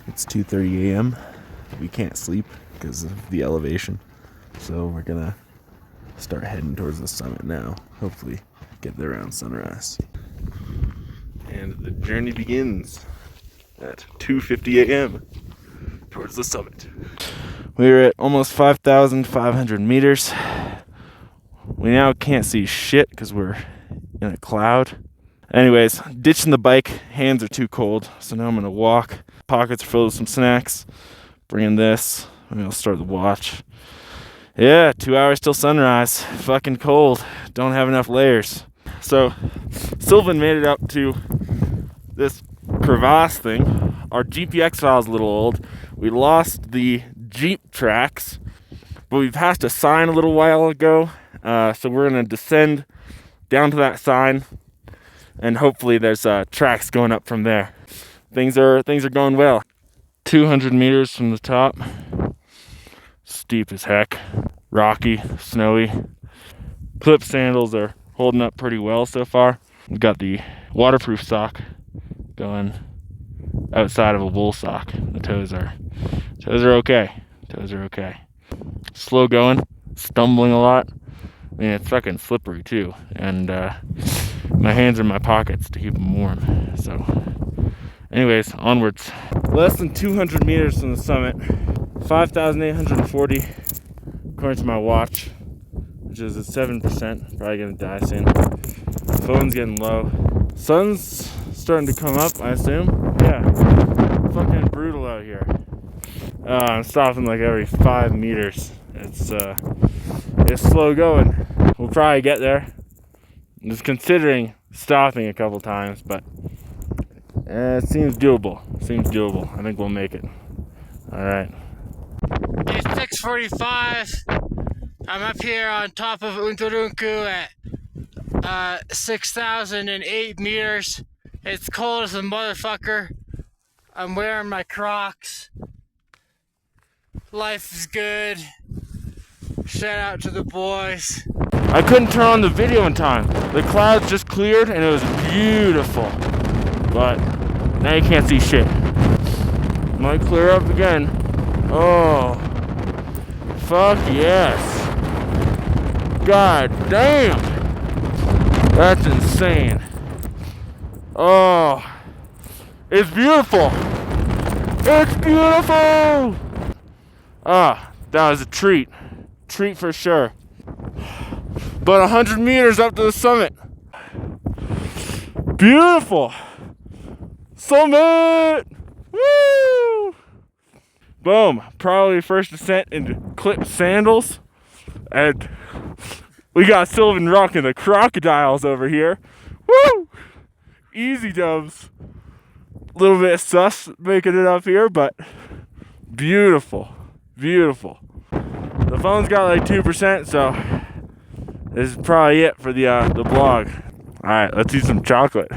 It's 2:30 a.m. We can't sleep because of the elevation. So we're gonna start heading towards the summit now. Hopefully get there around sunrise. And the journey begins at 2:50 a.m. towards the summit. We're at almost 5,500 meters. We now can't see shit because we're in a cloud. Anyways, ditching the bike. Hands are too cold, so now I'm gonna walk. Pockets are filled with some snacks. Bringing this. Maybe I'll start the watch. Yeah, 2 hours till sunrise. Fucking cold. Don't have enough layers. So, Sylvan made it up to this crevasse thing. Our GPX file's a little old. We lost the Jeep tracks, but we passed a sign a little while ago. So we're gonna descend down to that sign, and hopefully there's tracks going up from there. Things are going well. 200 meters from the top. Steep as heck. Rocky, snowy. Clip sandals are holding up pretty well so far. We've got the waterproof sock going outside of a wool sock. The toes are okay. Toes are okay. Slow going, stumbling a lot. I mean, it's fucking slippery too. And my hands are in my pockets to keep them warm. So, anyways, onwards. Less than 200 meters from the summit. 5,840 according to my watch, which is at 7%. Probably gonna die soon. Phone's getting low. Sun's starting to come up, I assume. Yeah, fucking brutal out here. I'm stopping like every 5 meters. It's slow going. We'll probably get there. I'm just considering stopping a couple times, but it seems doable. I think we'll make it. All right. It's 6:45. I'm up here on top of Uturunku at 6,008 meters. It's cold as a motherfucker. I'm wearing my Crocs. Life is good. Shout out to the boys. I couldn't turn on the video in time. The clouds just cleared and it was beautiful. But now you can't see shit. Might clear up again. Oh, fuck yes. God damn. That's insane. Oh, it's beautiful. It's beautiful. Ah, that was a treat. Treat for sure. But 100 meters up to the summit. Beautiful. Summit. Woo! Boom. Probably first descent into clip sandals. And we got Sylvan rocking the crocodiles over here. Woo! Easy dubs. A little bit sus making it up here, but beautiful. Beautiful. The phone's got like 2%, so this is probably it for the blog. Alright, let's eat some chocolate.